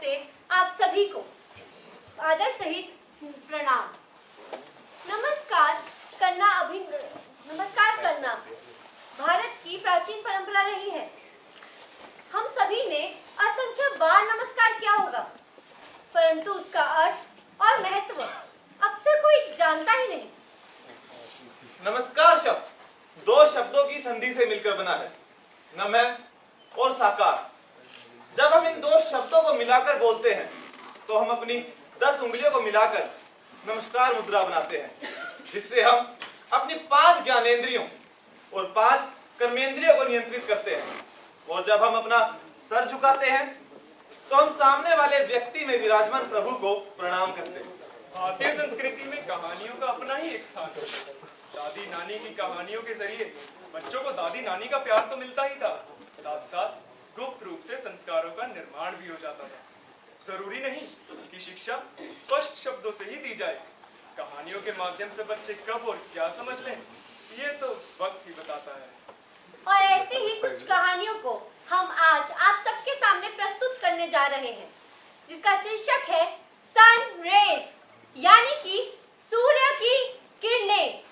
से आप सभी को आदर सहित प्रणाम। नमस्कार करना भारत की प्राचीन परंपरा रही है। हम सभी ने असंख्य बार नमस्कार किया होगा, परंतु उसका अर्थ और महत्व अक्सर कोई जानता ही नहीं। नमस्कार शब्द दो शब्दों की संधि से मिलकर बना है, नमः और साकार। जब हम इन दो शब्दों को मिलाकर बोलते हैं तो हम अपनी 10 उंगलियों को मिलाकर नमस्कार मुद्रा बनाते हैं, जिससे हम अपनी 5 ज्ञानेंद्रियों और 5 कर्मेंद्रियों को नियंत्रित करते हैं। और जब हम अपना सर झुकाते हैं तो हम सामने वाले व्यक्ति में विराजमान प्रभु को प्रणाम करते हैं। भारतीय संस्कृति में कहानियों का अपना ही एक स्थान है। दादी नानी की कहानियों के जरिए बच्चों को दादी नानी का प्यार तो मिलता ही था, साथ साथ गुप्त रूप से संस्कारों का निर्माण भी हो जाता था। जरूरी नहीं कि शिक्षा स्पष्ट शब्दों से ही दी जाए। कहानियों के माध्यम से बच्चे कब और क्या समझ लें, ये तो वक्त ही बताता है। और ऐसी ही कुछ कहानियों को हम आज आप सबके सामने प्रस्तुत करने जा रहे हैं, जिसका शीर्षक है सन रेज, यानी कि सूर्य की किरणें।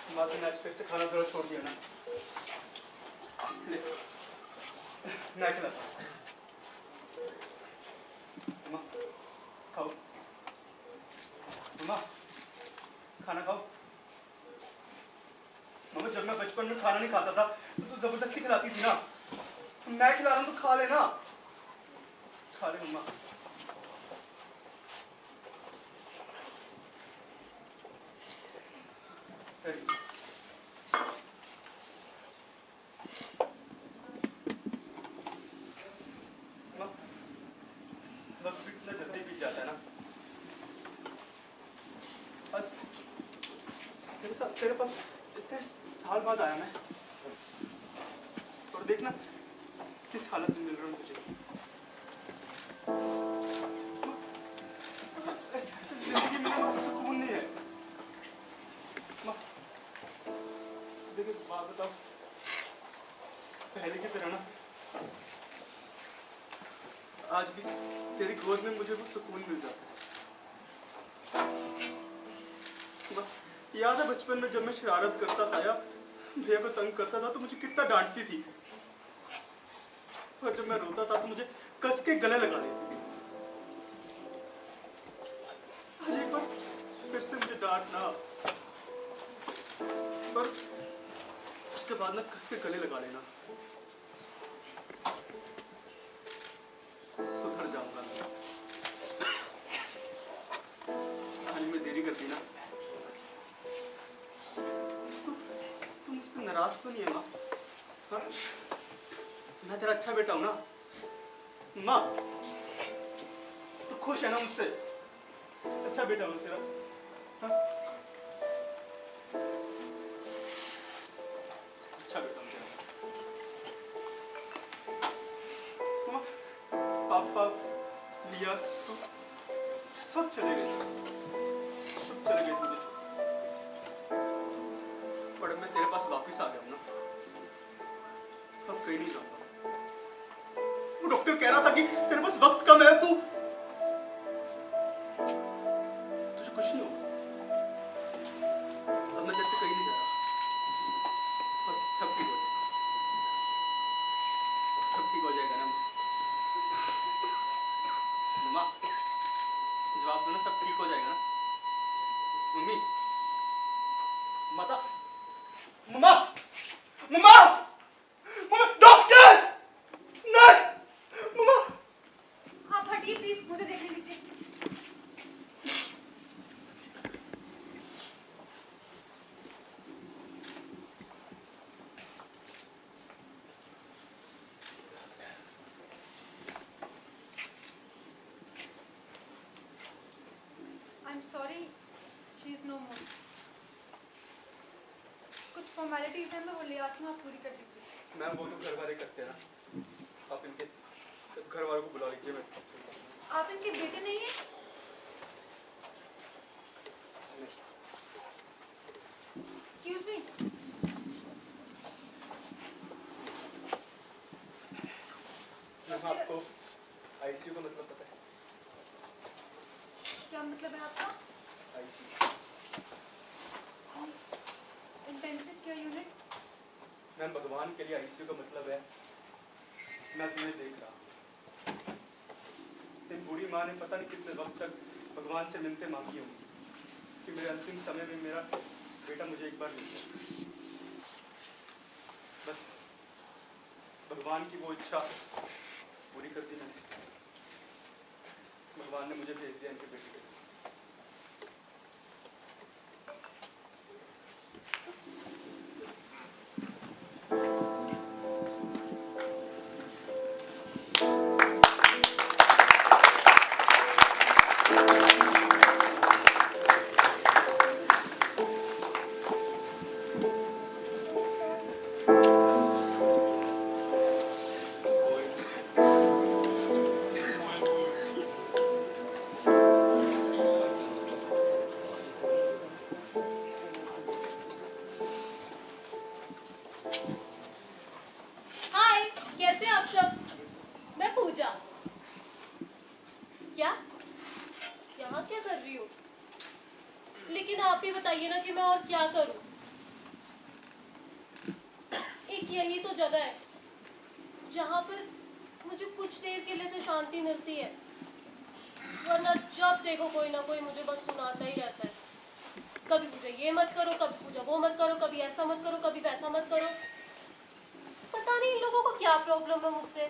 माता ने आज फिर से खाना थोड़ा छोड़ दिया ना। मैं खिलाता हूँ। खाओ मम्मा, खाना खाओ। मम्मा, जब मैं बचपन में खाना नहीं खाता था तो तू जबरदस्ती खिलाती थी ना। मैं खिला रहा हूँ तो खा लेना। खा ले मम्मा। तेरे पास इतने साल बाद आया मैं, और देखना किस हालत में मिल रहा हूँ तुझे। जिंदगी में सुकून नहीं है। देखिए बात बताओ, पहले की तरह ना आज भी तेरी गोद में मुझे वो सुकून मिल जाता है। याद है बचपन में जब मैं शरारत करता था या भैया को तंग करता था तो मुझे कितना डांटती थी, और जब मैं रोता था तो मुझे कस के गले लगा देती थी। आज एक बार फिर से मुझे डांटना, पर उसके बाद ना कस के गले लगा लेना। सुधर जाऊंगा। कहानी में देरी कर दी ना। मुझसे नाराज तो नहीं है माँ? हाँ? मैं तेरा अच्छा बेटा हूं ना माँ? तू खुश है ना मुझसे? अच्छा बेटा हो तेरा। हाँ? अच्छा बेटा हो तेरा। हाँ? पापा लिया तो सब चले गए, सब चले गए मुझे छोड़। पर मैं तेरे पास वापस आ गया हूं ना, अब कहीं नहीं जाऊंगा। वो डॉक्टर कह रहा था कि तेरे पास वक्त कम है, तू तुझे कुछ नहीं होगा। अब मैं जैसे कहीं नहीं जा रहा, बस सब ठीक हो जाएगा, सब ठीक हो जाएगा ना मम्मा? जवाब दो ना, सब ठीक हो जाएगा ना मम्मी? माता, मम्मा, मम्मा, मम्मा, डॉक्टर, नर्स, मम्मा। आप हटिए प्लीज, मुझे देखने दीजिए। I'm sorry, she is no more. कुछ फॉर्मेलिटीज हैं, मैं वो ले आती हूँ, आप पूरी कर दीजिए। मैम वो तो घर वाले करते हैं ना, आप इनके घर वालों को बुला लीजिए। मैं आप इनके बेटे नहीं हैं? Excuse me. मैम आपको आईसीयू का मतलब पता है? क्या मतलब है आपका? ICU intensive care unit. Ma'am भगवान के लिए आईसीयू का मतलब है मैं तुम्हें देख रहा हूँ। तेरी बूढ़ी माँ ने पता नहीं कितने वक्त तक भगवान से मिलते मांगी होंगी कि मेरे अंतिम समय में मेरा बेटा मुझे एक बार मिल जाए। बस भगवान की वो इच्छा पूरी कर दी मैंने। भगवान ने मुझे भेज दिया इनके बेटे के लिए। हाय, कैसे हैं आप सब? मैं पूजा। क्या? यहाँ क्या कर रही हूँ? लेकिन आप ही बताइए ना कि मैं और क्या करूँ? एक यही तो जगह है जहाँ पर मुझे कुछ देर के लिए तो शांति मिलती है, वरना जब देखो कोई ना कोई मुझे बस सुनाता ही रहता है। कभी पूजा ये मत करो, कभी पूजा वो मत करो, कभी ऐसा मत करो, कभी वैसा मत करो। पता नहीं इन लोगों को क्या प्रॉब्लम है मुझसे।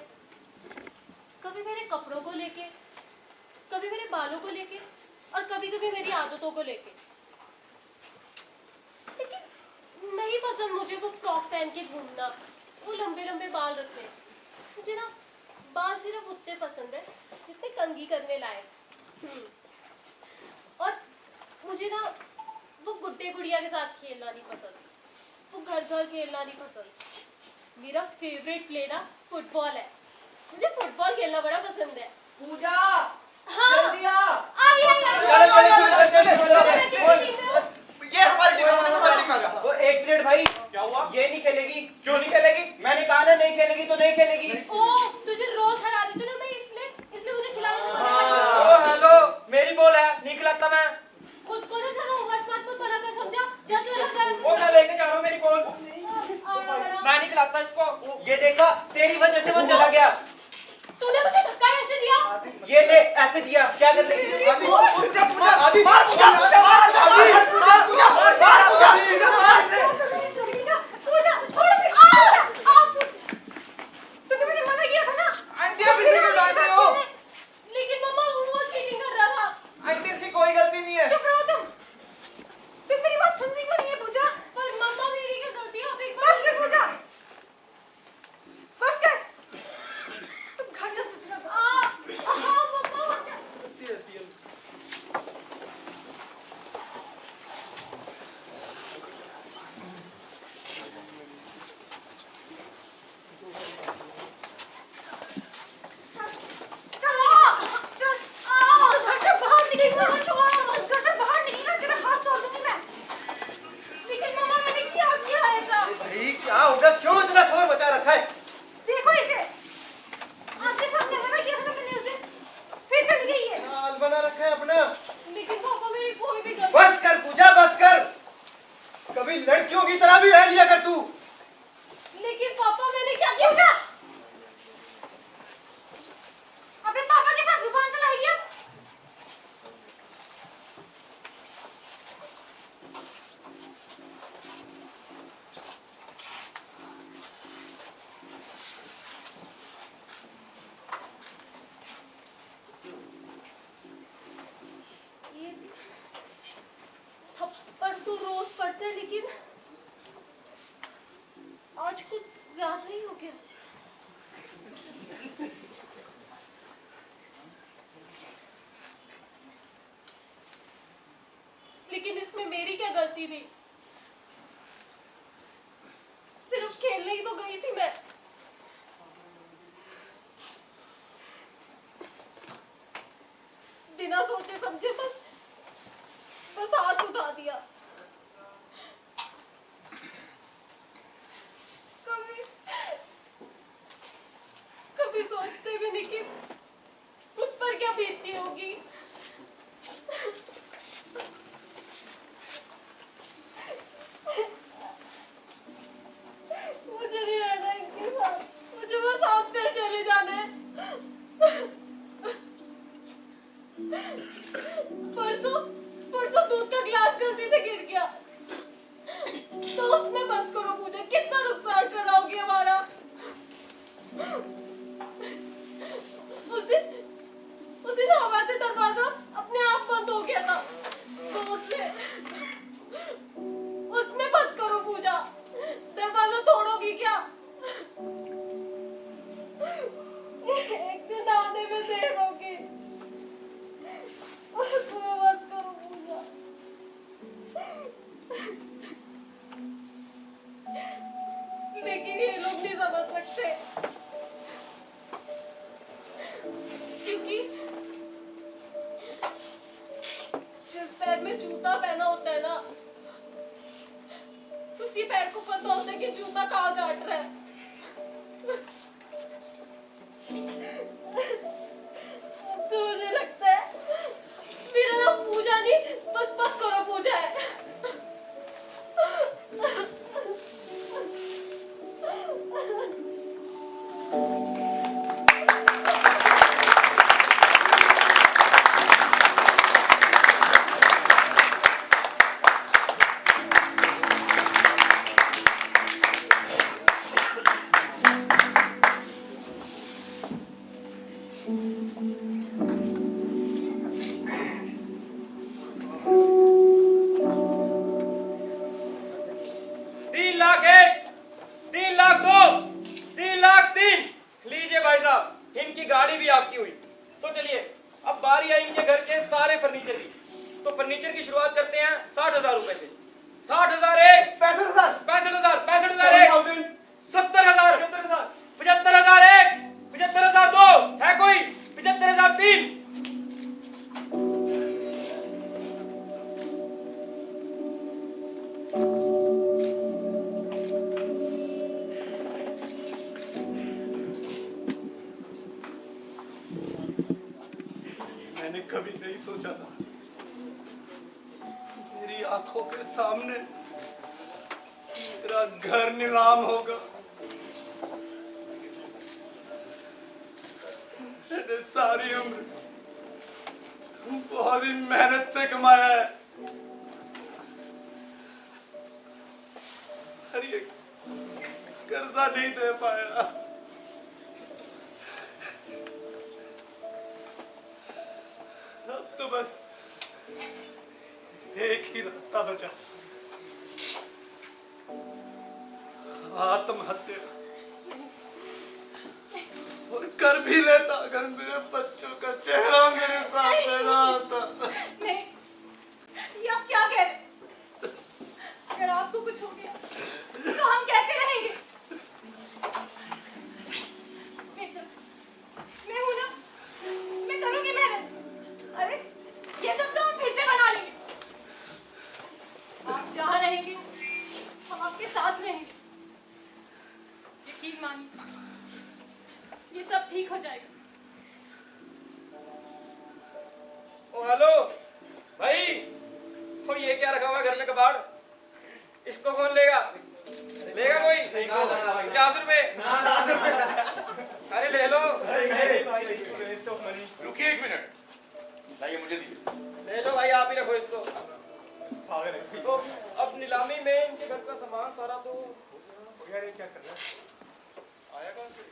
कभी मेरे कपड़ों को लेके, कभी मेरे बालों को लेके, और कभी कभी मेरी आदतों को लेके। लेकिन नहीं पसंद मुझे वो फ्रॉक पहन के घूमना, वो लंबे लंबे बाल रखने। मुझे ना बाल सिर्फ उतने पसंद है जितने कंघी करने लायक। और मुझे ना वो गुड्डे गुड़िया के साथ खेलना नहीं पसंद, वो घर घर खेलना नहीं पसंद। मेरा फेवरेट प्ले ना फुटबॉल है। मुझे फुटबॉल खेलना बड़ा पसंद है। पूजा, हाँ, जल्दी आ। आई आई ये हमारी टीम में तो नहीं मांगा। वो एक मिनट भाई, क्या हुआ? ये नहीं खेलेगी। क्यों नहीं खेलेगी? मैंने कहा ना नहीं खेलेगी तो नहीं खेलेगी। ओ, तुझे रोज हरा देती हूँ ना मैं, इसलिए मुझे खिलाने से मना कर हाँ। ओ हेलो, मेरी बॉल है, नहीं खिलाता मैं। खुद को ना थोड़ा ओवर स्मार्ट मत बना कर, समझा? जा चल चल। वो मैं लेके जा रहा हूँ मेरी बॉल। आया बड़ा। मैं नहीं खिलाता इसको। ये देखा, तेरी वजह से वो चला गया। तूने मुझे धक्का ऐसे दिया? ये ले, ऐसे दिया, क्या कर लेगी? पूजा, छोड़ दे। आप, तुझे मैंने मना किया था ना। आंटी आप इसे क्यों डांटते हो? लेकिन मम्मा वो चीटिंग कर रहा था। आंटी इसकी कोई गलती नहीं है। चुप रहो तुम मेरी बात सुनती क्यों नहीं है पूजा? पर मम्मा मेरी क्या गलती है? आप एक बार बस कर पूजा, बस कर। तुम घर जा, तुझे हाँ मम्मा। याद नहीं हो गया? लेकिन इसमें मेरी क्या गलती थी? सिर्फ खेलने ही तो गई थी मैं। बिना सोचे समझे बस हाथ उठा दिया। कभी कभी सोचते भी नहीं कि मुझ पर क्या बीतती होगी। मुझे नहीं रहना इनके साथ, मुझे बस हाथ पे चले जाना है। परसों दूध का गिलास गलती से गिर गया तो उसमें बस करो मुझे, कितना नुकसान कराओगे हमारा। उस दिन हवा से दरवाजा अपने आप बंद हो गया था तो उसमें बस करो पूजा, दरवाजा तोड़ोगी क्या? एक दिन आने में देर होगी, उसमें बस करो पूजा। लेकिन ये लोग नहीं समझ सकते क्योंकि जिस पैर में जूता पहना होता है ना, उसी पैर को पता होता है कि जूता कहाँ काट रहा है। तो मुझे लगता है मेरा नाम पूजा नहीं, बस करो पूजा है। गाड़ी भी आपकी हुई। तो चलिए अब बारी आई इनके घर के सारे फर्नीचर की। तो फर्नीचर की शुरुआत करते हैं 60,000 रुपए से। 60,000 एक, 65,000, 65,000, 65,000 एक, 70,000, 75,000 एक, 75,000 दो, है कोई? 75,000 तीन। मैंने कभी नहीं सोचा था मेरी आंखों के सामने मेरा घर नीलाम होगा। मैंने सारी उम्र बहुत ही मेहनत से कमाया है, पर ये कर्जा नहीं दे पाया। अब तो बस एक ही रास्ता बचा, आत्महत्या। और कर भी लेता अगर मेरे बच्चों का चेहरा मेरे सामने ना आता। नहीं, ये आप क्या कह रहे? अगर आपको कुछ हो गया तो हम कैसे रहेंगे? मैं हूं ना, मैं करूंगी मेहनत। अरे ये सब तो हम फिर से बना लेंगे। आप जहाँ रहेंगे हम आपके साथ रहेंगे। यकीन मानिए ये सब ठीक हो जाएगा। ओ हेलो भाई, ओ ये क्या रखा हुआ है घर में कबाड़? इसको कौन लेगा? लेगा कोई? 50 रुपए। अरे ले लो। रुकिए एक मिनट, लाइए मुझे दीजिए। ले लो भाई, आप ही रखो इसको। तो अब नीलामी में इनके घर का सामान सारा तो यार ये क्या कर रहा है? आया कहाँ से?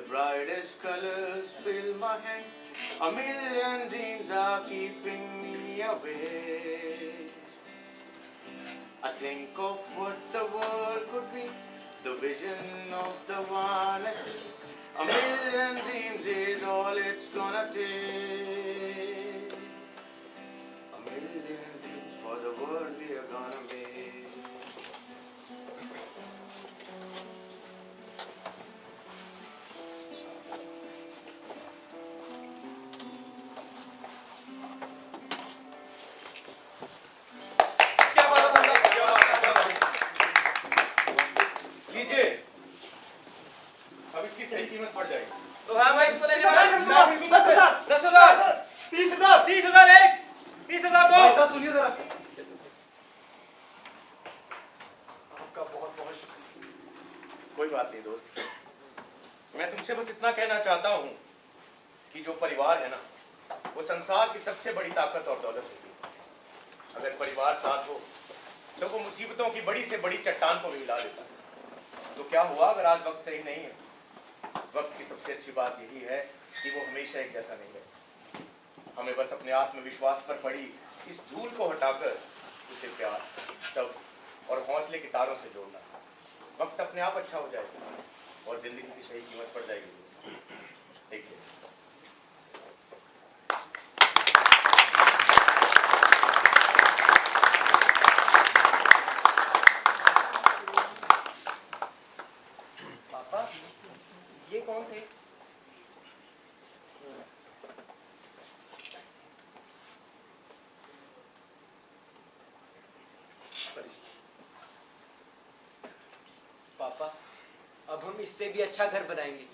brightest colors fill my head. A million dreams are keeping me awake. I think of what the world could be, the vision of the one I see. A million dreams is all it's gonna take. A million dreams for the world we are gonna make. क्या बात है मतलब? क्या बात है? लीजिए, अब इसकी सही कीमत पड़ जाएगी। तो हाँ मैं इसको लेने वाला हूँ। 10,000, 10,000, 30,000, 30,000 एक, 30,000 दो। ऐसा सुनिए जरा। आपका बहुत बहुत शुक्रिया। कोई बात नहीं दोस्त, मैं तुमसे बस इतना कहना चाहता हूँ कि जो परिवार है ना, वो संसार की सबसे बड़ी ताकत और दौलत होती है। अगर परिवार साथ हो तो वो मुसीबतों की बड़ी से बड़ी चट्टान को भी मिला देता है। तो क्या हुआ अगर आज वक्त सही नहीं है? वक्त की सबसे अच्छी बात यही है कि वो हमेशा एक जैसा नहीं है। हमें बस अपने आत्मविश्वास पर पड़ी इस धूल को हटाकर उसे प्यार, सब और हौसले के तारों से जोड़ना। वक्त अपने आप अच्छा हो जाएगा और जिंदगी की सही कीमत पड़ जाएगी। ठीक है। पापा, ये कौन थे? पापा, अब हम इससे भी अच्छा घर बनाएंगे।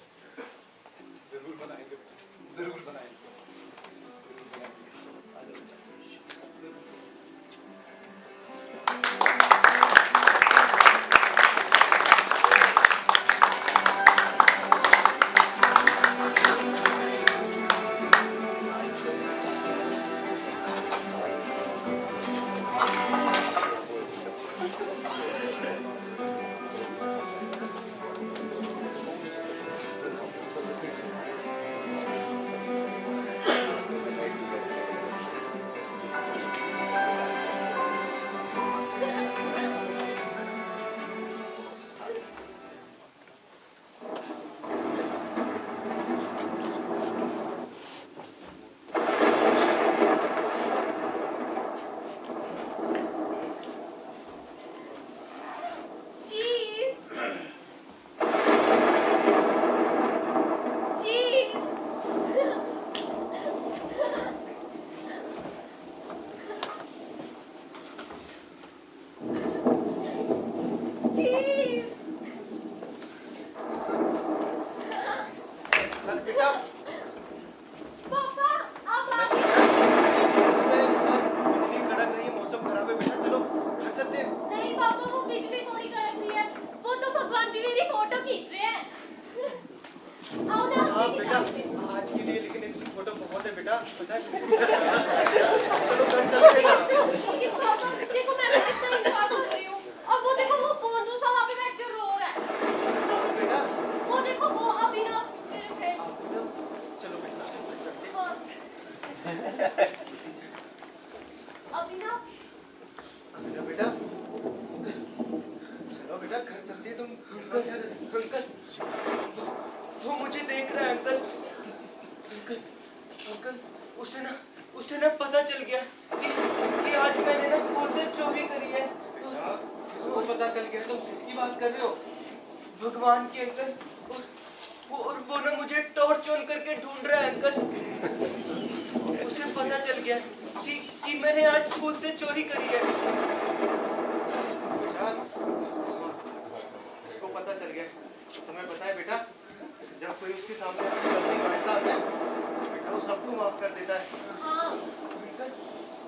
जरूर बनाएंगे, जरूर बनाएंगे। भगवान की अंकल, वो ना मुझे टॉर्च ऑन करके ढूंढ रहा है अंकल। उसे पता चल गया कि मैंने आज स्कूल से चोरी करी है। इसको पता चल गया। तुम्हें पता है बेटा, जब कोई उसके सामने अपनी गलती मानता है बेटा, वो सबको माफ कर देता है। हाँ। अंकल,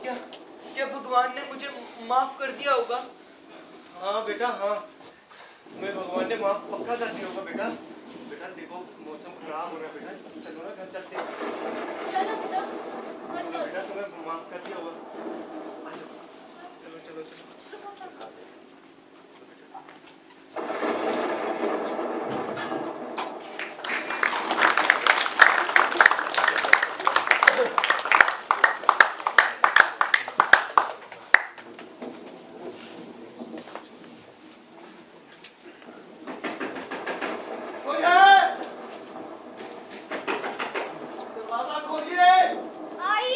क्या भगवान ने मुझे माफ कर दिया होगा? हाँ बेटा, हाँ, तुम्हें भगवान ने माफ पक्का कर दिया होगा बेटा। बेटा देखो मौसम खराब हो रहा है बेटा, चलो ना घर चलते हैं। चलो बेटा तुम्हें माफ कर दिया होगा। चलो चलो चलो। खोलिए। आई।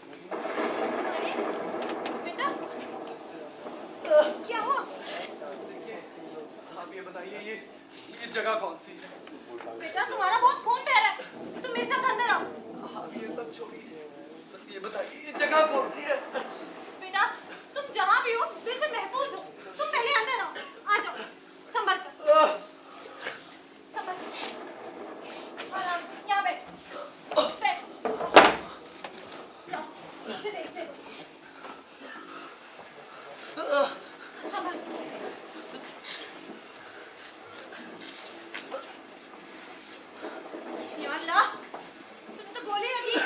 अरे बेटा, क्या हुआ? देखिए, आप ये बताइए ये जगह कौन सी है? बेटा तुम्हारा बहुत खून बह रहा है, तुम मेरे साथ अंदर आओ। आप ये सब छोड़िए, बस ये बताइए ये जगह कौन सी है? बेटा तुम जहाँ भी हो बिल्कुल महफूज हो, तुम पहले अंदर आओ, आ जाओ, संभल कर, संभल कर, आराम से, यहाँ बैठ, बैठ, जाओ, मुझे देखते दो, संभल कर। या अल्लाह, तुम तो गोली लगी।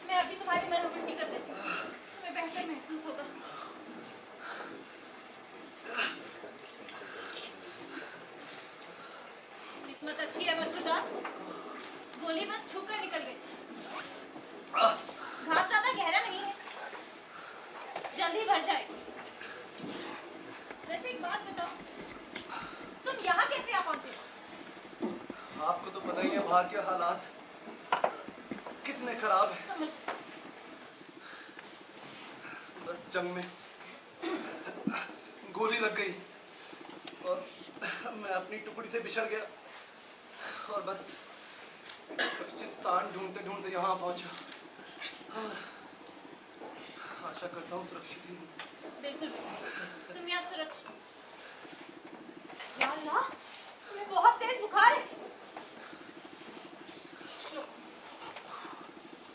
मैं अभी तुम्हारी मरहम पट्टी कर देती हूँ, तुम्हें बेहतर महसूस होगा। किस्मत अच्छी है मसरूदार, गोली बस छूकर निकल गई। घाव ज्यादा गहरा नहीं है, जल्दी भर जाएगी। वैसे एक बात बताओ, तुम यहाँ कैसे आ पहुंचे? आपको तो पता ही है बाहर के हालात कितने खराब हैं। समझ बस जंग में गोली लग गई और मैं अपनी टुकड़ी से बिछड़ गया और बस बलूचिस्तान ढूंढते ढूंढते यहाँ पहुंचा। आशा करता हूँ सुरक्षित ही हूँ। बिल्कुल, तुम यहाँ सुरक्षित। या अल्लाह, तुम्हें बहुत तेज बुखार है। लो,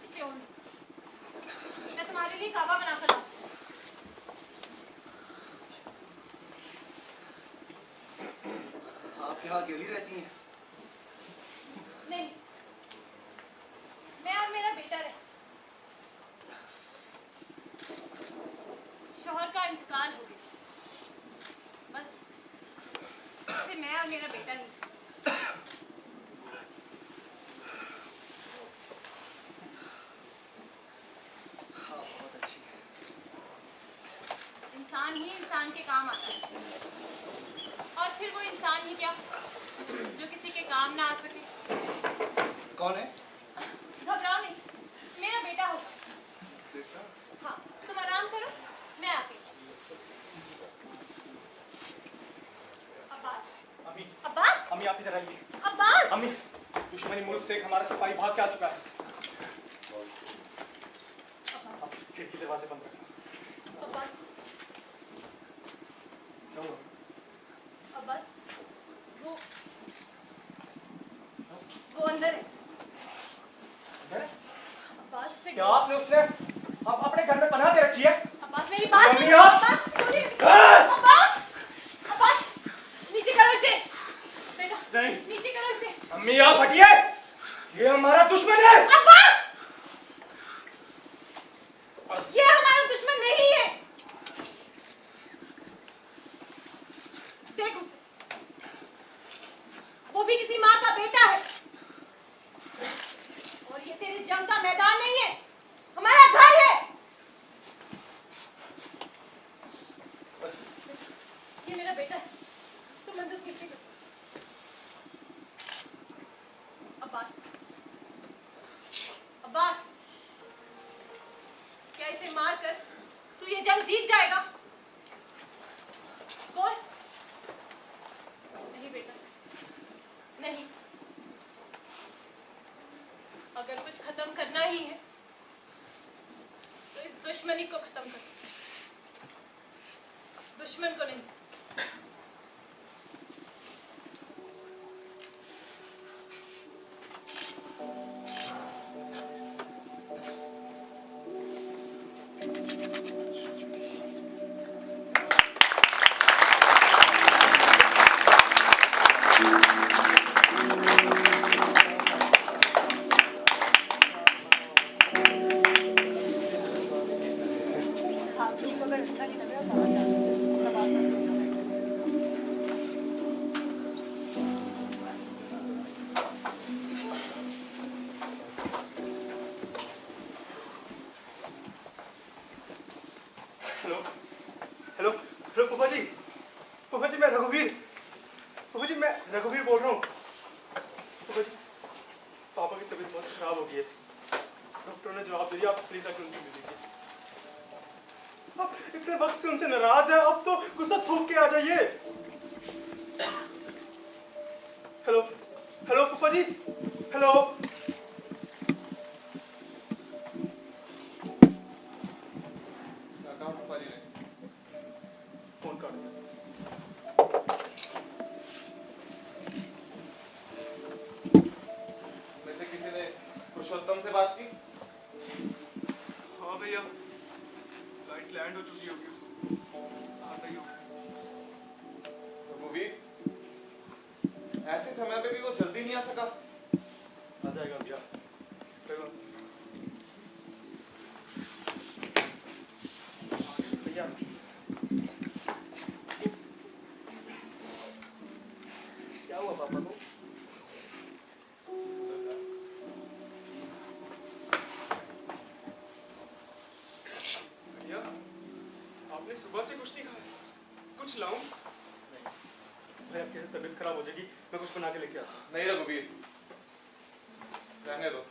इसे ओढ़ लो। मैं तुम्हारे लिए काबा बना कर लाऊं। आप यहाँ अकेली रहती हैं? नहीं, मैं और मेरा बेटा रहे। शौहर का इंतकाल हो गया, बस इसे मैं और मेरा बेटा ही। हाँ, बहुत अच्छी है। इंसान ही इंसान के काम आता है, और फिर वो इंसान ही क्या जो किसी के काम ना आ सके। कौन है? घबराओ नहीं, मेरा बेटा होगा। हाँ, तुम आराम करो, मैं आती हूँ। अब्बास, अम्मी, अब्बास, अम्मी आप इधर आइए। अब्बास। अम्मी, दुश्मनी मुल्क से एक हमारा सिपाही भाग के आ चुका है। आप खिड़की दरवाजे बंद रखना। अब्बास, क्या हुआ? अब्बास, वो अंदर है। इधर है? अब्बास से क्या आपने उसने आप अपने घर में पनाह दे रखी है? अब्बास मेरी बात मम्मी, सुनो। आप- अब्बास सुनिए। अब्बास, अब्बास, नीचे करो इसे। बेटा, नहीं। नीचे करो इसे। अम्मी आप हटिए, ये हमारा दुश्मन है। अब्बास, ये हमारा दुश्मन नहीं है। देख उसे, वो भी किसी माँ का बेटा है, और ये तेरी जंग का मैदान नहीं है, हमारा घर है। ये मेरा बेटा है, तुम अंदर पीछे करो। अब्बास, अब्बास, क्या इसे मार कर तू ये जंग जीत जाएगा? बोल। नहीं बेटा, नहीं। अगर कुछ खत्म करना ही है तो इस दुश्मनी को खत्म कर, दुश्मन को नहीं। हेलो, हेलो हेलो फूफा जी मैं रघुवीर बोल रहा हूँ। फूफा जी पापा की तबीयत बहुत खराब हो गई है। डॉक्टर ने जवाब दे दिया, आप प्लीज आकर उनसे मिल लीजिए। आप इतने वक्त से उनसे नाराज है, अब तो गुस्सा थूक के आ जाइए। हेलो हेलो फूफा जी हेलो। फोन काट दिया। वैसे किसी ने पुरुषोत्तम से बात की? हाँ भैया, फ्लाइट लैंड हो चुकी होगी उसकी, आता ही होगा। रघुवीर, ऐसे समय पे भी वो जल्दी नहीं आ सका? आ जाएगा भैया। भैया क्या हुआ पापा को? भैया, आपने सुबह से कुछ नहीं खाया? कुछ लाऊं? भाई आपकी तबीयत खराब हो जाएगी, मैं कुछ बना के लेके आता हूँ। नहीं रघुवीर, रहने दो।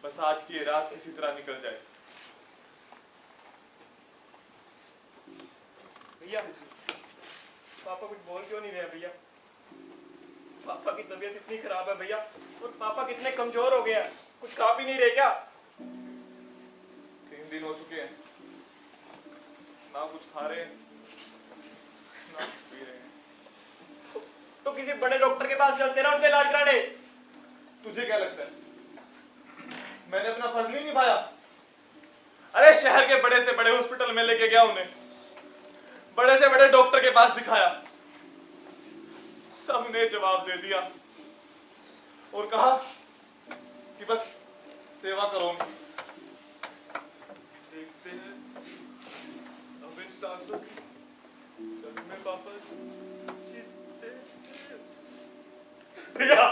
बस आज की ये रात किसी तरह निकल जाए। भैया पापा कुछ बोल क्यों नहीं रहे भैया? पापा की तबीयत इतनी खराब है भैया, और पापा कितने कमजोर हो गए हैं, कुछ खा भी नहीं रहे क्या? 3 दिन हो चुके हैं, ना कुछ खा रहे हैं ना कुछ पी रहे हैं। तो किसी बड़े डॉक्टर के पास चलते ना उनके इलाज कराने। तुझे क्या लगता है मैंने अपना फर्ज नहीं निभाया? अरे शहर के बड़े से बड़े हॉस्पिटल में लेके गया उन्हें, बड़े से बड़े डॉक्टर के पास दिखाया, सबने जवाब दे दिया और कहा कि बस सेवा करूंगी। देखते हैं अब इन सांसों की जब में पापा जीते भैया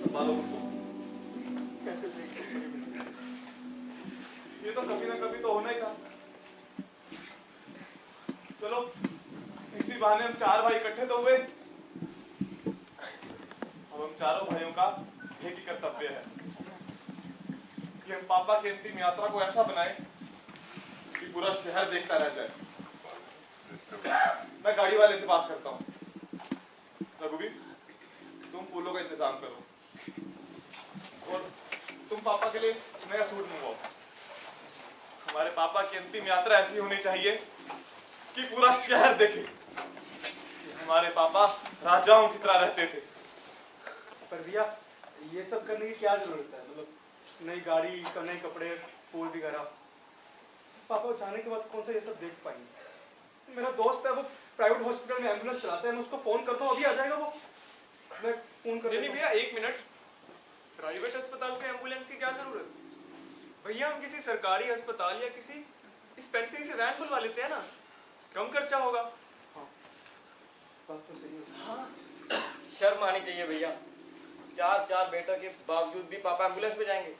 संभालो उसको। कैसे ये तो कभी ना कभी तो होना ही था। चलो इसी बहाने हम 4 भाई इकट्ठे तो हुए। अब हम चारों भाइयों का एक ही कर्तव्य है कि हम पापा की अंतिम यात्रा को ऐसा बनाएं कि पूरा शहर देखता रह जाए। मैं गाड़ी वाले से बात करता हूँ। रघुवीर, तुम फूलों का इंतजाम करो और तुम पापा के लिए नया सूट मंगवाओ। हमारे पापा की अंतिम यात्रा ऐसी होनी चाहिए कि पूरा शहर देखे कि हमारे पापा राजाओं की तरह रहते थे। पर भैया ये सब करने की क्या जरूरत है? मतलब नई गाड़ी, नए कपड़े, फूल वगैरह। पापा जाने के बाद कौन सा ये सब देख पाएंगे? मेरा दोस्त है, वो प्राइवेट हॉस्पिटल में एम्बुलेंस चलाता है, मैं उसको फोन करता हूँ, अभी आ जाएगा वो। मैं फोन कर नहीं भैया, 1 मिनट। प्राइवेट अस्पताल से एम्बुलेंस की क्या जरूरत? भैया हम किसी सरकारी अस्पताल या किसी डिस्पेंसरी से वैन बुलवा लेते हैं ना, कम खर्चा होगा। बात तो सही है। हाँ शर्म आनी चाहिए भैया, 4 बेटों के बावजूद भी पापा एम्बुलेंस में जाएंगे।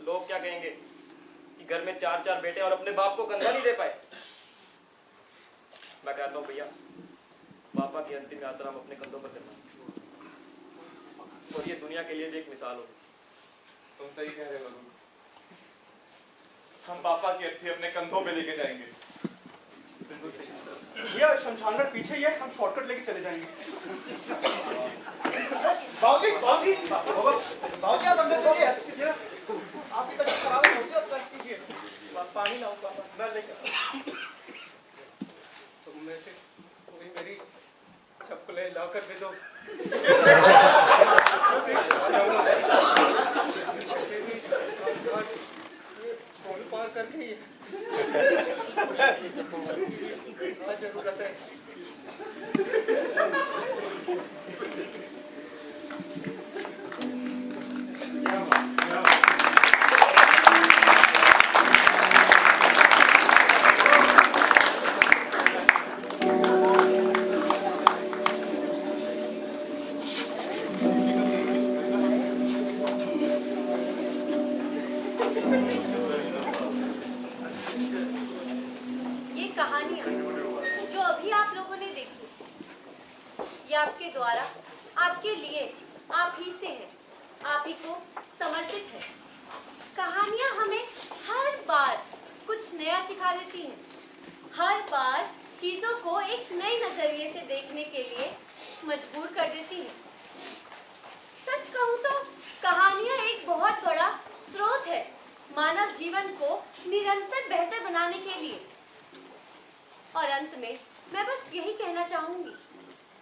लोग क्या कहेंगे कि घर में 4 बेटे और अपने बाप को कंधा नहीं दे पाए। मैं कहता हूँ भैया, पापा की अंतिम यात्रा हम अपने कंधों पर करना, और ये दुनिया के लिए भी एक मिसाल होगी। तुम सही कह रहे हो रघु। हम पापा की अर्थी अपने कंधों पे लेके जाएंगे। भैया शमशान घाट पीछे ही है, हम शॉर्टकट लेके चले जाएंगे। बाबूजी, बाबूजी आप अंदर चलिए। आपकी तबीयत खराब होगी, अब तक कीजिए। पानी लाओ पापा, मैं लेकर। तुम में से कोई मेरी चप्पलें ला कर दे दो। पार करके ही जरूरत है। ये आपके द्वारा, आपके लिए, आप ही से है, आप ही को समर्पित है। कहानियां हमें हर बार कुछ नया सिखा देती हैं, हर बार चीजों को एक नए नजरिए से देखने के लिए मजबूर कर देती हैं। सच कहूं तो कहानियां एक बहुत बड़ा स्रोत है मानव जीवन को निरंतर बेहतर बनाने के लिए। और अंत में मैं बस यही कहना चाहूंगी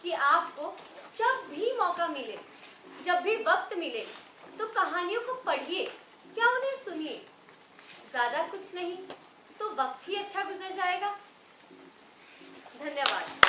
कि आपको जब भी मौका मिले, जब भी वक्त मिले, तो कहानियों को पढ़िए, क्या उन्हें सुनिए। ज्यादा कुछ नहीं तो वक्त ही अच्छा गुजर जाएगा। धन्यवाद।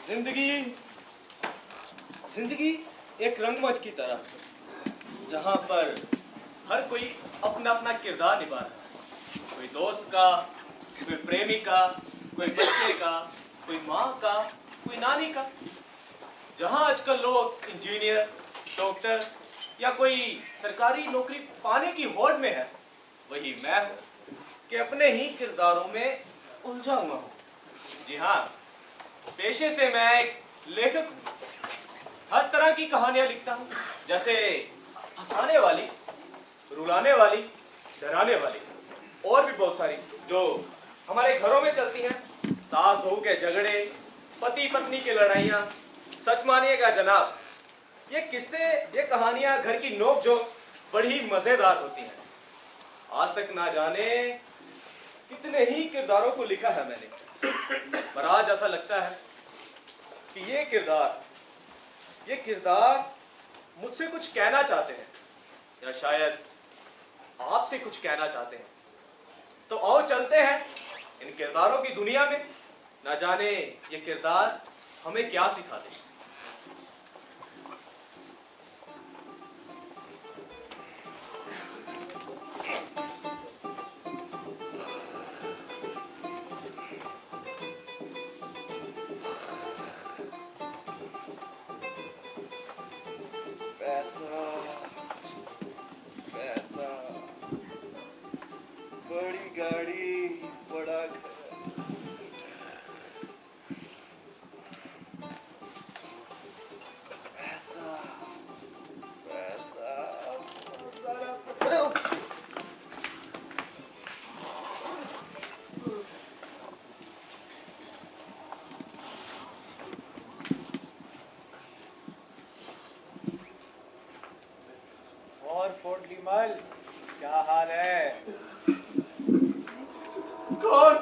जिंदगी एक रंगमंच की तरह, जहां पर हर कोई अपना अपना किरदार निभा रहा है। कोई दोस्त का, कोई प्रेमी का, कोई बच्चे का, कोई माँ का, कोई नानी का। जहां आजकल लोग इंजीनियर, डॉक्टर या कोई सरकारी नौकरी पाने की होड़ में है, वही मैं हूं कि अपने ही किरदारों में उलझा हुआ हूं। जी हाँ, पेशे से मैं एक लेखक हूं। हर तरह की कहानियां लिखता हूं, जैसे हंसाने वाली, रुलाने वाली, डराने वाली, और भी बहुत सारी जो हमारे घरों में चलती हैं। सास बहू के झगड़े, पति पत्नी की लड़ाइयां, सच मानिएगा जनाब, ये किस्से, ये कहानियां, घर की नोक-झोंक बड़ी मजेदार होती हैं। आज तक ना जाने कितने ही किरदारों को लिखा है मैंने, पर आज ऐसा लगता है कि ये किरदार मुझसे कुछ कहना चाहते हैं, या शायद आपसे कुछ कहना चाहते हैं। तो आओ चलते हैं इन किरदारों की दुनिया में, ना जाने ये किरदार हमें क्या सिखाते हैं। पैसा पैसा, बड़ी गाड़ी, बड़ा घर। पैसा पैसा, सारा और पोटली मल, क्या हाल है? कौन?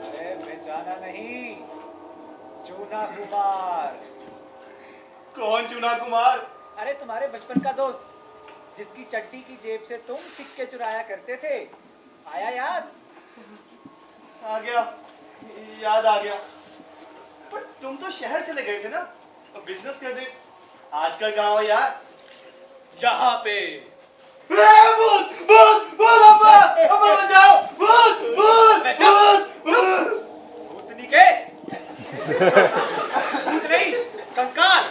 अरे पहचाना नहीं, चूना कुमार। कौन चूना कुमार? अरे तुम्हारे बचपन का दोस्त, जिसकी चड्डी की जेब से तुम सिक्के चुराया करते थे, आया याद? आ गया, याद आ गया। पर तुम तो शहर चले गए थे ना, बिजनेस करने। आजकल कहाँ हो यार? यहाँ पे भूत भूत भूत, अब्बा अब्बा बचाओ, भूत भूत भूत भूत। भूतनी के भूत नहीं, कंकाल।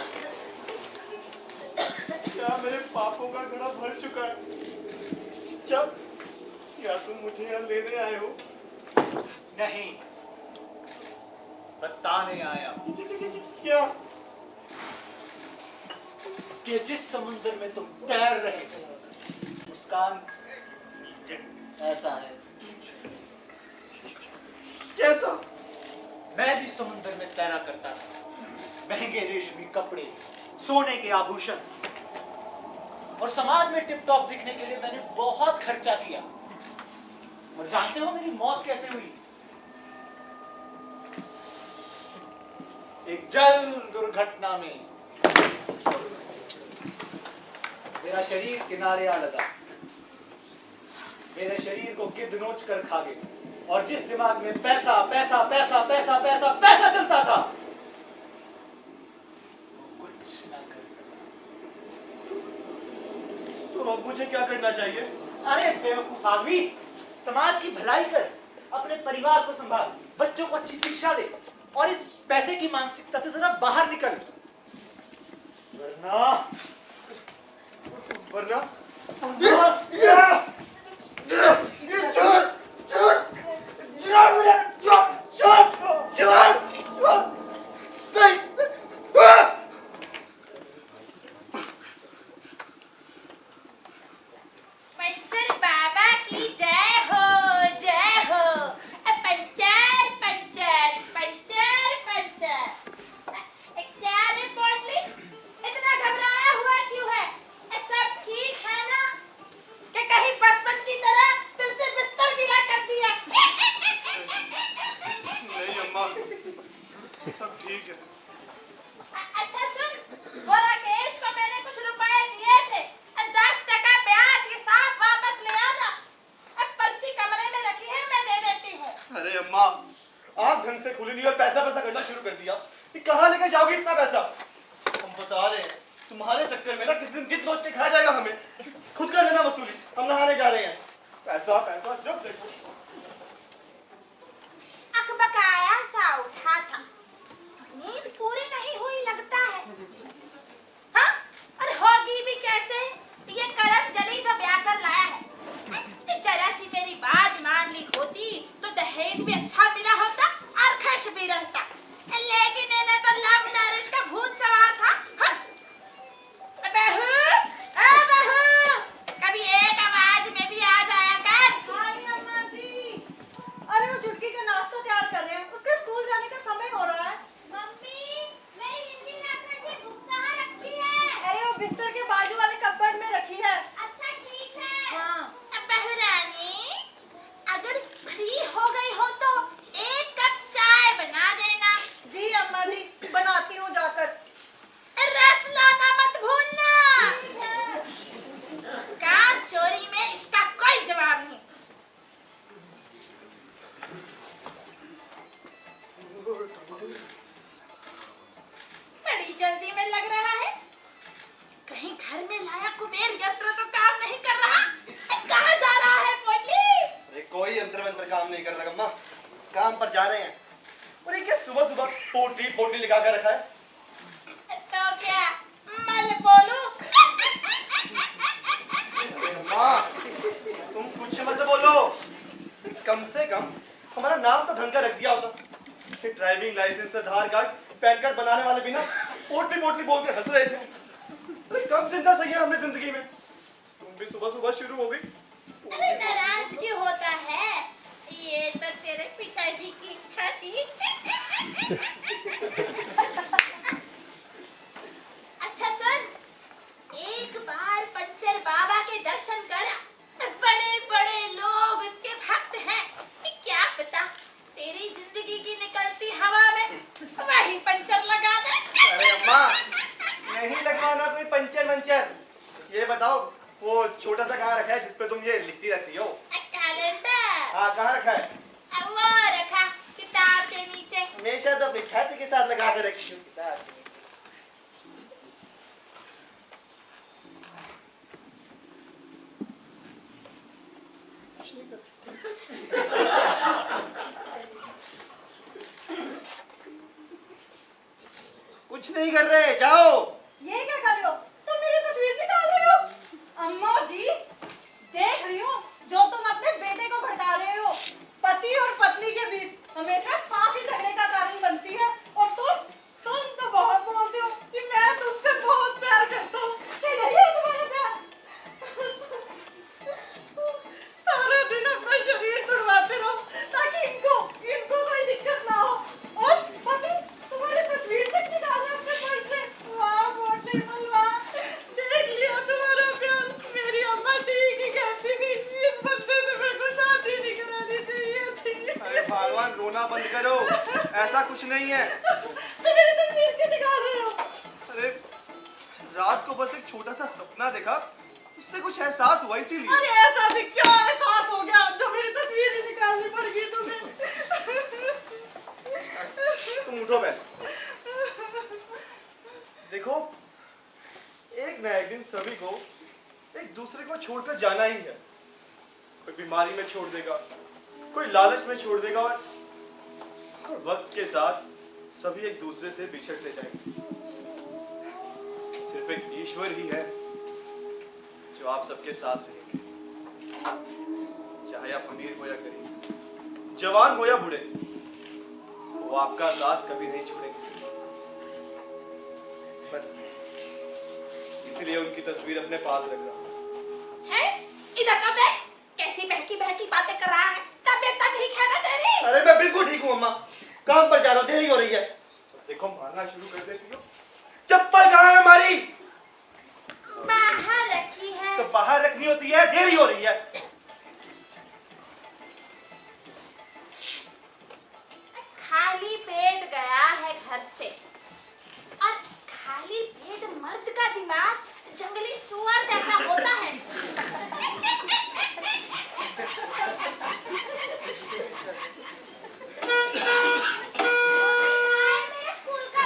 क्या मेरे पापों का घड़ा भर चुका है? क्या तुम मुझे यहाँ लेने आए हो? नहीं, बताने आया क्या? कि जिस समुद्र में तुम तैर रहे थे, उसका अंत ऐसा है। कैसा? मैं भी समुद्र में तैरा करता था। महंगे रेशमी कपड़े, सोने के आभूषण, और समाज में टिप टॉप दिखने के लिए मैंने बहुत खर्चा किया। और जानते हो मेरी मौत कैसे हुई? एक जल दुर्घटना में। मेरा शरीर किनारे आ लगा, मेरे शरीर को गिद्ध नोच कर खा गए, और जिस दिमाग में पैसा पैसा पैसा पैसा पैसा पैसा चलता था, वो कुछ ना कर सका। तो अब मुझे क्या करना चाहिए? अरे बेवकूफ आदमी, समाज की भलाई कर, अपने परिवार को संभाल, बच्चों को अच्छी शिक्षा दे, और इस पैसे की मानसिकता से जरा बाहर निकल, वरना पंचर बाबा की जय हो, जय हो। Puncture puncture puncture puncture. क्या रे पोटली, इतना घबराया हुआ क्यों है? सब ठीक है ना? कि कहीं बचपन की तरह तुमसे बिस्तर गीला कर दिया? नहीं अम्मा, सब ठीक है। अच्छा सुन, वो राकेश को मैंने कुछ रुपए दिए थे, 10% ब्याज के साथ वापस ले आना। अब पर्ची कमरे में रखी है, मैं दे देती हूँ। अरे अम्मा, आँख ढंग से खुली नहीं और पैसा पैसा करना शुरू कर दिया। कि कहाँ लेकर जाओगे इतना पैसा? हम बता रहे हैं, तुम्हारे चक्कर में ना किसी दिन गिद्ध नोच के खा जाएगा हमें। खुद कर लेना वसूली, हम नहाने जा रहे हैं। पैसा पैसा जब देखो। अकबकाया सा उठा था, नींद पूरी नहीं हुई लगता है। हाँ, और होगी भी कैसे? ये करम जली जो ब्याह कर लाया है। जरा सी मेरी बात मान ली होती तो दहेज भी अच्छा मिला होता और खुश भी रहता, लेकिन इन्हें तो लव मैरिज का भूत सवार था। हाँ? बहू, ओ बहू, कभी एक आवाज में भी आ जाया कर। हाय अम्मा जी। अरे वो चुटकी का नाश्ता तैयार कर रहे हैं, उसके स्कूल जाने का समय हो रहा है। मम्मी, मेरी हिंदी व्याकरण की बुक कहाँ रखी है? अरे वो बिस्तर के बाजू वाले कपबोर्ड में रखी है। अच्छा ठीक है। हाँ। बहू रानी, अगर फ्री हो गई हो तो एक कप चाय बना देना। जी अम्मा जी, बनाती हूँ जाकर। रस लाना मत भूलना। काम चोरी में इसका कोई जवाब नहीं। बड़ी जल्दी में लग रहा है, कहीं घर में लाया कुबेर यंत्र तो काम नहीं कर रहा। कहाँ जा रहा है पोटली? अरे कोई यंत्र मंत्र काम नहीं कर रहा अम्मा, काम पर जा रहे हैं। और ये क्या सुबह सुबह पोटली पोटली लिखा कर रखा है? तो क्या मल बोलूं? अरे अम्मा, तुम कुछ मत बोलो। कम से कम हमारा नाम तो ढंग का रख दिया होता। ड्राइविंग लाइसेंस, आधार कार्ड, पैन कार्ड बनाने वाले बिना पोटली पोटली बोल के हंस रहे थे। अरे कब चिंता सही है हमने जिंदगी में, तुम भी सुबह सुबह शुरू हो गई। अरे नाराज क्यों होता है? ये तो तेरे पिताजी की इच्छा थी। अच्छा सुन, एक बार पंचर बाबा के दर्शन कर। बड़े बड़े लोग उनके भक्त हैं। क्या पता तेरी जिंदगी की निकलती हवा में वही पंचर लगा दे। अरे अम्मा, नहीं लगवाना कोई पंचर मंचर। ये बताओ वो छोटा सा कहाँ रखा है जिसपे तुम ये लिखती रहती हो? कैलेंडर। हाँ, कहाँ रखा है? वो रखा किताब के नीचे। हमेशा तो अपनी ख्याति के साथ लगा कर रखी हूँ किताब के नीचे। कुछ नहीं कर रहे, जाओ। ये क्या कर रहे हो? तुम मेरी तस्वीर निकाल रहे हो? अम्मा जी, देख रही हूँ जो तुम अपने बेटे को भड़का रहे हो। पति और पत्नी के बीच हमेशा फांसी झगड़े का कारण बनती है। और तुम तो बहुत बोलते हो कि मैं तुमसे बहुत प्यार करता हूँ। क्या यही है तुम्हारा प्यार? सारा दिन अपना शरीर तुड़वाते रहो ताकि इनको कोई दिक्कत ना हो। और पति तुम्हारी तस्वीर तक निकाल रहे अपने पर्स से। वाह मोटे मलवा, देख लिया तुम्हारा प्यार। मेरी अम्मा ठीक ही कहती थी, इस बंदे से मेरे को शादी नहीं करानी चाहिए थी। अरे भगवान, रोना बंद करो, ऐसा कुछ नहीं है। तो मेरी तस्वीर क्यों निकाल रहे हो? अरे रात को बस एक छोटा सा सपना देखा, उससे कुछ एहसास हुआ इसीलिए। अरे ऐसा भी क्या एहसास हो गया जो मेरी तस्वीर ही निकालनी पड़ गई तुम्हें? तुम उठो बहन। देखो, एक ना एक दिन सभी को एक दूसरे को छोड़कर जाना ही है। कोई बीमारी में छोड़ देगा, कोई लालच में छोड़ देगा, और वक्त के साथ सभी एक दूसरे से बिछड़ते जाएंगे। सिर्फ एक ईश्वर ही है जो आप सबके साथ रहेंगे, चाहे आप अमीर हो या गरीब, जवान हो या बूढ़े, वो आपका साथ कभी नहीं छोड़ेंगे। बस इसीलिए उनकी तस्वीर अपने पास रख रहा हूं। है? इधर का देख, कैसी बहकी बहकी बातें कर रहा है। तबीयत तो ठीक है ना तेरी? अरे मैं बिल्कुल ठीक हूँ अम्मा, काम पर जा रहा हूँ, देरी हो रही है। देखो मारना शुरू कर देती हो। चप्पल कहाँ है हमारी? बाहर रखी है। तो बाहर रखनी होती है, देरी हो रही है। खाली पेट गया है घर से, और खाली पेट मर्द का दिमाग जंगली सुअर जैसा होता है। मेरे फूल का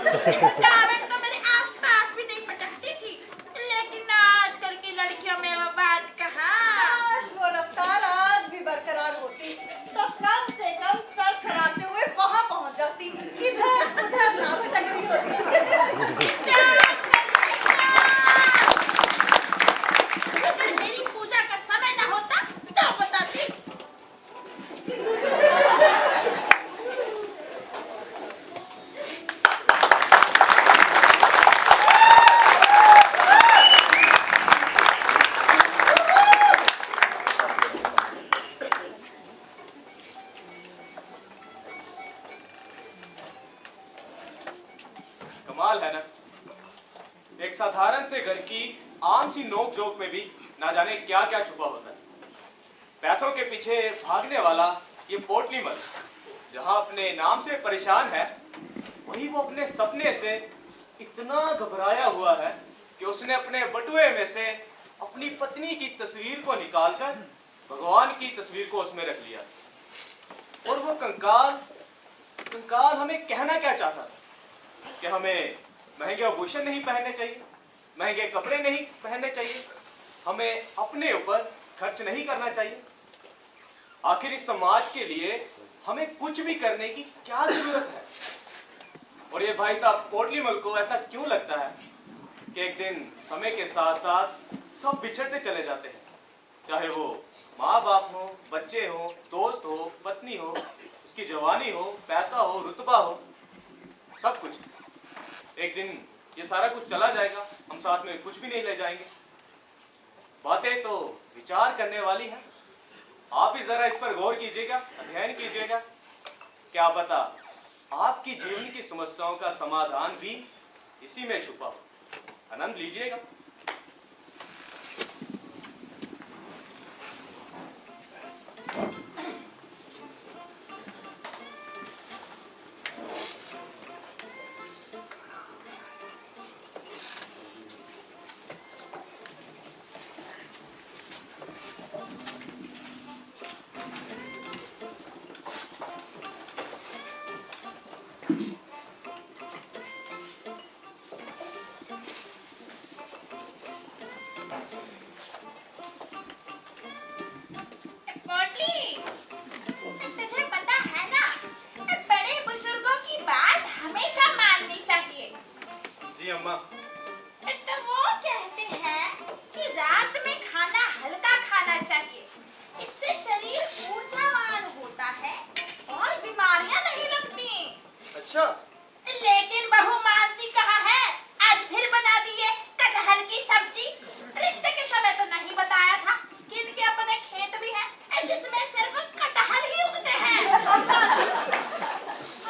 टावर तो मेरे आसपास भी नहीं पटकती थी, लेकिन आजकल की लड़कियों में वो बात कहाँ। काश वो रफ्तार आज भी बरकरार होती तो कम से कम सर सराते हुए वहां पहुंच जाती, इधर उधर ना भटक रही होती। अगर मेरी पूजा का समय ना होता तो बताती। कमाल है ना, एक साधारण से घर की आम सी नोक जोक में भी ना जाने क्या क्या छुपा होता है। पैसों के पीछे भागने वाला ये पोटली मल जहां अपने नाम से परेशान है, वही वो अपने सपने से इतना घबराया हुआ है कि उसने अपने बटुए में से अपनी पत्नी की तस्वीर को निकालकर भगवान की तस्वीर को उसमें रख लिया। और वो कंकाल हमें कहना क्या चाहता था कि हमें महंगे आभूषण नहीं पहनने चाहिए, महंगे कपड़े नहीं पहनने चाहिए, हमें अपने ऊपर खर्च नहीं करना चाहिए। आखिर इस समाज के लिए हमें कुछ भी करने की क्या जरूरत है? और ये भाई साहब पोटली मल को ऐसा क्यों लगता है कि एक दिन समय के साथ साथ सब बिछड़ते चले जाते हैं, चाहे वो माँ बाप हो, बच्चे हो, दोस्त हो, पत्नी हो, उसकी जवानी हो, पैसा हो, रुतबा हो, सब कुछ। एक दिन ये सारा कुछ चला जाएगा, हम साथ में कुछ भी नहीं ले जाएंगे। बातें तो विचार करने वाली है, आप भी जरा इस पर गौर कीजिएगा, अध्ययन कीजिएगा। क्या पता आपकी जीवन की समस्याओं का समाधान भी इसी में छुपा हो। आनंद लीजिएगा। तुझे पता है ना, बड़े बुजुर्गों की बात हमेशा माननी चाहिए। जी अम्मा। तो वो कहते हैं कि रात में खाना हल्का खाना चाहिए, इससे शरीर ऊर्जावान होता है और बीमारियां नहीं लगती। अच्छा। लेकिन बहू मानती कहाँ है, आज फिर बना दिए कटहल की सब्जी। रिश्ते के समय तो नहीं बताया था कि इनके अपने खेत भी हैं जिसमें सिर्फ कटहल ही उगते हैं।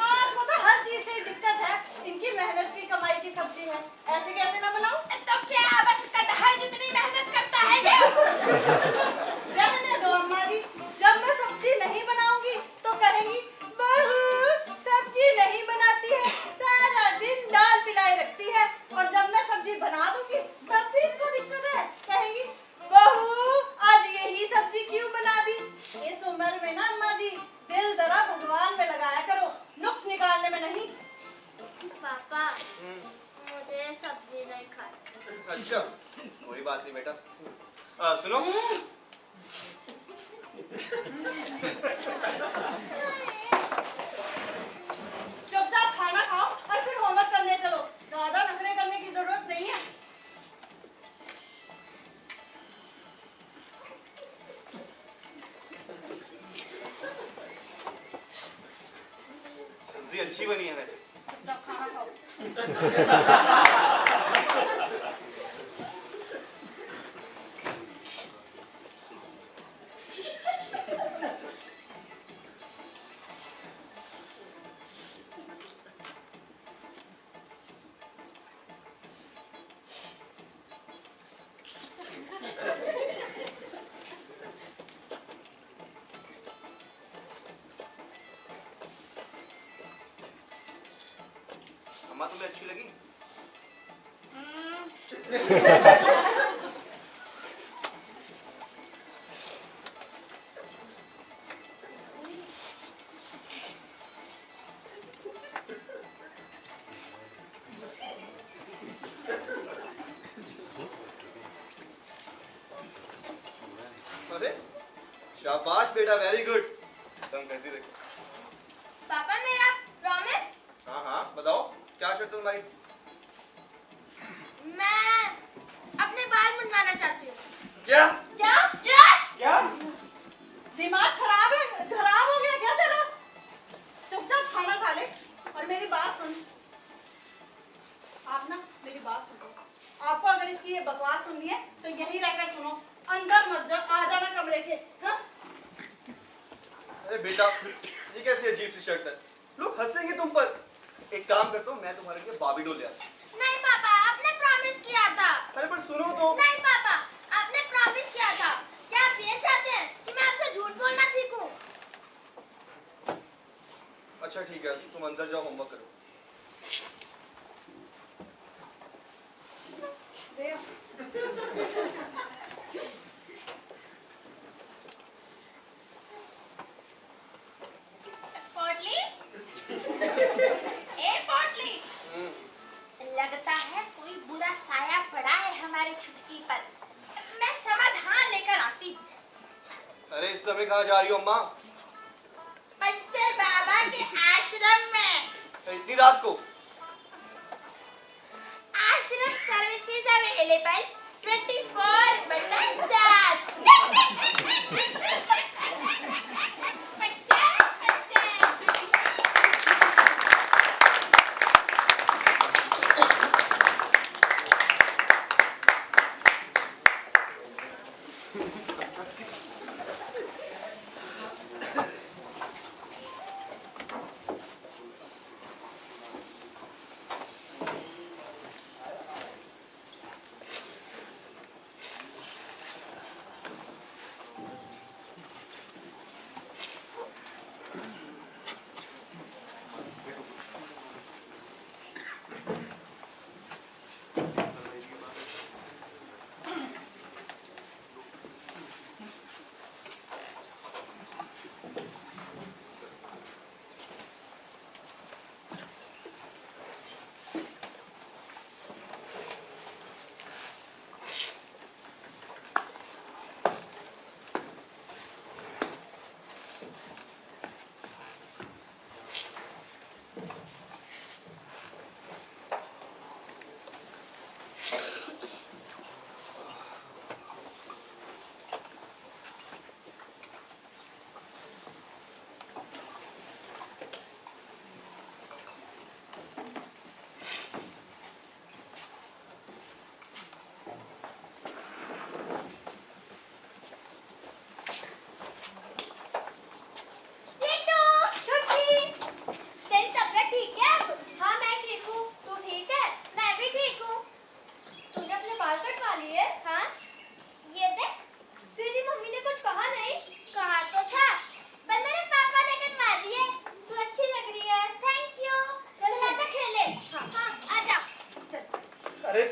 आपको तो हर चीज से दिक्कत है, इनकी मेहनत की कमाई की सब्जी है, ऐसे कैसे ना बनाऊं? तो क्या बस कटहल जितनी मेहनत करता है ये? रहने दो अम्मा जी, जब मैं सब्जी नहीं बनाऊंगी तो कहेंगी बहू सब्जी नहीं बनाती है, सारा दिन दाल पिलाए रखती है। और जब मैं सब्जी बना दूंगी तब भी इनको दिक्कत है, कहेंगी बहू आज यही सब्जी क्यों बना दी। इस उम्र में ना अम्मा जी दिल जरा भगवान में लगाया करो, नुक्स निकालने में नहीं। पापा मुझे सब्जी नहीं खानी। अच्छा, कोई बात नहीं बेटा। सुनो, चुपचाप खाना खाओ और फिर होमवर्क करने चलो, ज्यादा नखरे करने की जरूरत नहीं है। सब्जी अच्छी बनी है वैसे। चुपचाप खाना खाओ। अम्मा तुम्हें अच्छी लगी? अरे शाबाश बेटा, वेरी गुड। तुम कैसी देखो। पापा मेरा प्रॉमिस। हाँ हाँ बताओ क्या शर्त है तुम्हारी? मैं अपने बाल मुंडवाना चाहती हूँ। क्या? क्या? क्या? दिमाग खराब हो गया क्या तेरा? चुपचाप खाना खा ले और मेरी बात सुन। आप ना मेरी बात सुनो। आपको अगर इसकी ये बकवास सुननी है तो यहीं रहकर सुनो, अंदर मत जाओ, आ जाना कमरे के। हाँ? अरे बेटा ये कैसी अजीब सी शर्त है, लोग हंसेंगे तुम पर। एक काम करता हूँ, मैं तुम्हारे लिए बाबी डोल ले आता हूँ। नहीं पापा, आपने प्रॉमिस किया था। अरे पर सुनो तो। नहीं पापा, आपने प्रॉमिस किया था। क्या आप ये चाहते हैं कि मैं आपसे झूठ बोलना सीखूं? अच्छा ठीक है, तुम अंदर जाओ, होमवर्क करो। पोटली? ए पोटली, लगता है कोई बुरा साया पड़ा है हमारे छुटकी पर। मैं समाधान लेकर आती हूँ। अरे इस समय कहाँ जा रही हो अम्मा? पंचर बाबा के आश्रम में। इतनी रात को? आश्रम सर्विसेज अवेलेबल 24/7।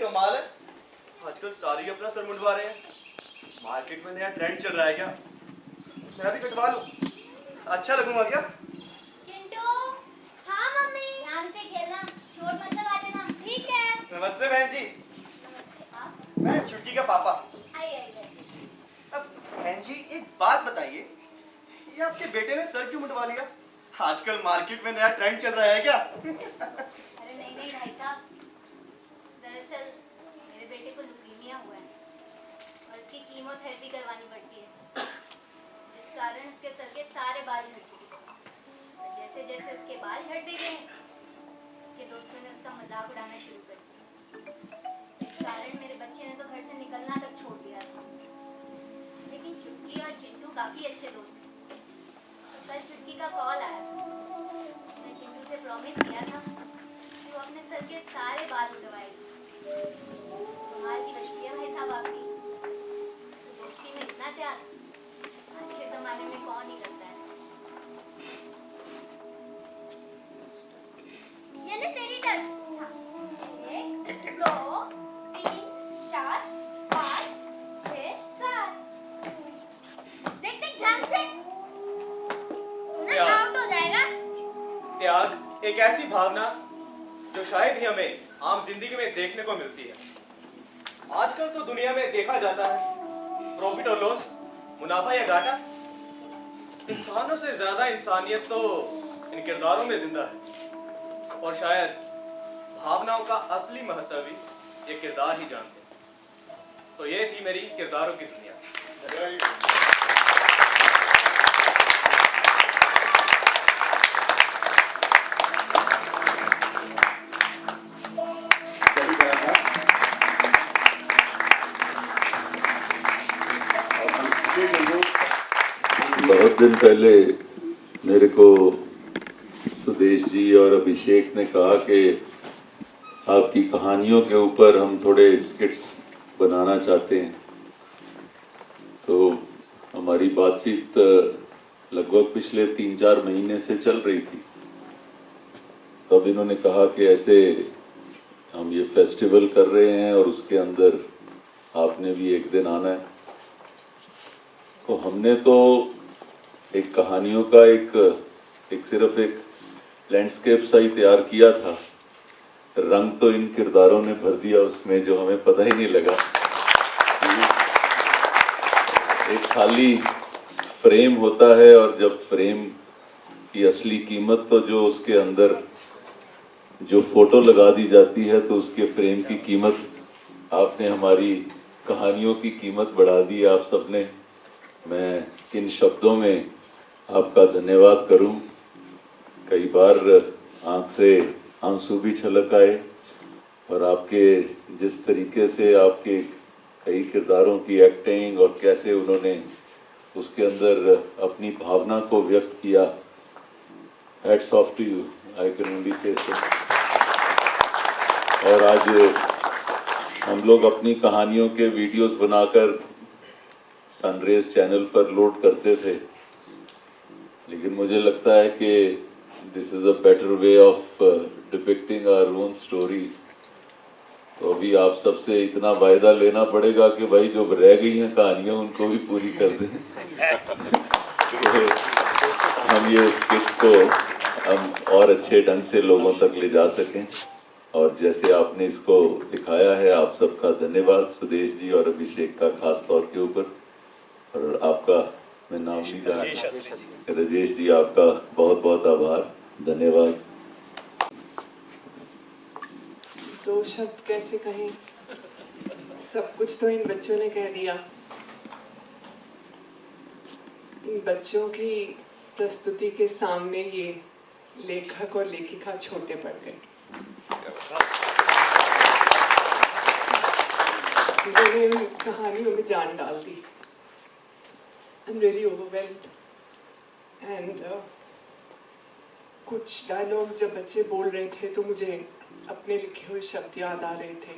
कमाल है, आजकल सारे ही अपना सर मुंडवा रहे हैं। मार्केट में नया ट्रेंड चल रहा है क्या? मैं भी कटवा लूं, अच्छा लगूंगा क्या? चिंटू, हाँ मम्मी, ध्यान से खेलना, चोट मत लगा देना, ठीक है? नमस्ते बहन जी। नमस्ते, आप? मैं छुट्टी का पापा। आइए। अब बहन जी एक बात बताइए, ये आपके बेटे ने सर क्यों मुंडवा लिया? आजकल मार्केट में नया ट्रेंड चल रहा है क्या? अरे नहीं भाई साहब, दरअसल मेरे बेटे को लुकीमिया हुआ है और उसकी कीमोथेरेपी करवानी पड़ती है, जिस कारण उसके सर के सारे बाल झड़ चुके हैं। और जैसे जैसे उसके बाल झड़ते गए, उसके दोस्तों ने उसका मजाक उड़ाना शुरू कर दिया। इस कारण मेरे बच्चे ने तो घर से निकलना तक छोड़ दिया था। लेकिन चुटकी और चिंटू काफी अच्छे दोस्त हैं। तो कल चुटकी का कॉल आया था। मैंने चिंटू से प्रॉमिस किया था कि वो अपने सर के सारे बाल उड़वाएगी। कमाल की बच्ची है भाई साहब आपकी। तो दोस्ती में इतना त्याग आज के जमाने में कौन ही करता है। ये ले तेरी टर्न। 1 2 3 4 5 6 7। देख देख ध्यान से, ना आउट हो जाएगा। त्याग एक ऐसी भावना जो शायद ही हमें आम जिंदगी में देखने को मिलती है। आजकल तो दुनिया में देखा जाता है प्रॉफिट और लॉस मुनाफा या घाटा? इंसानों से ज्यादा इंसानियत तो इन किरदारों में जिंदा है, और शायद भावनाओं का असली महत्व भी ये किरदार ही जानते हैं। तो ये थी मेरी किरदारों की दुनिया। बहुत दिन पहले मेरे को सुदेश जी और अभिषेक ने कहा कि आपकी कहानियों के ऊपर हम थोड़े स्किट्स बनाना चाहते हैं। तो हमारी बातचीत लगभग पिछले 3-4 महीने से चल रही थी। तब इन्होंने कहा कि ऐसे हम ये फेस्टिवल कर रहे हैं और उसके अंदर आपने भी एक दिन आना है। तो हमने तो एक कहानियों का सिर्फ एक लैंडस्केप सा ही तैयार किया था। रंग तो इन किरदारों ने भर दिया उसमें, जो हमें पता ही नहीं लगा। एक खाली फ्रेम होता है, और जब फ्रेम की असली कीमत तो जो उसके अंदर जो फोटो लगा दी जाती है, तो उसके फ्रेम की कीमत आपने हमारी कहानियों की कीमत बढ़ा दी आप सबने। मैं किन शब्दों में आपका धन्यवाद करूं। कई बार आंख से आंसू भी छलक आए, और आपके जिस तरीके से आपके कई किरदारों की एक्टिंग और कैसे उन्होंने उसके अंदर अपनी भावना को व्यक्त किया, hats off to you, I can only say. और आज हम लोग अपनी कहानियों के वीडियोस बनाकर सनरेज चैनल पर लोड करते थे, लेकिन मुझे लगता है कि this is a better way of depicting our own stories. तो अभी आप सबसे इतना वायदा लेना पड़ेगा कि भाई जो रह गई हैं कहानियां उनको भी पूरी कर दें। तो हम ये स्किट को हम और अच्छे ढंग से लोगों तक ले जा सकें, और जैसे आपने इसको दिखाया है, आप सबका धन्यवाद, सुदेश जी और अभिषेक का खास तौर के ऊपर। और आपका मैं नाम नहीं जानता, राजेश जी, आपका बहुत बहुत आभार, धन्यवाद। दो शब्द कैसे कहें, सब कुछ तो इन बच्चों ने कह दिया। इन बच्चों की प्रस्तुति के सामने ये लेखक और लेखिका छोटे पड़ गए। मैंने इन कहानियों में जान डाल दी। I'm really overwhelmed, and कुछ डायलॉग्स जब बच्चे बोल रहे थे तो मुझे अपने लिखे हुए शब्द याद आ रहे थे।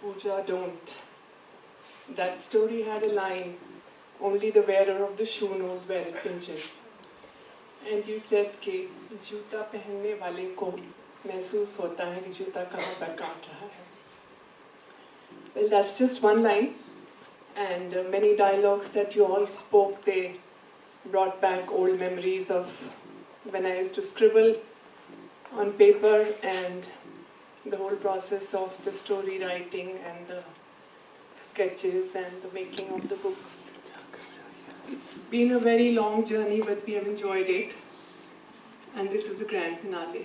Pooja, don't. That story had a line, only the wearer of the shoe knows where it pinches. And you said कि जूता पहनने वाले को महसूस होता है कि जूता कहाँ पर काट रहा है। Well, that's just one line. And many dialogues that you all spoke, they brought back old memories of when I used to scribble on paper, and the whole process of the story writing and the sketches and the making of the books. It's been a very long journey, but we have enjoyed it, and this is the grand finale.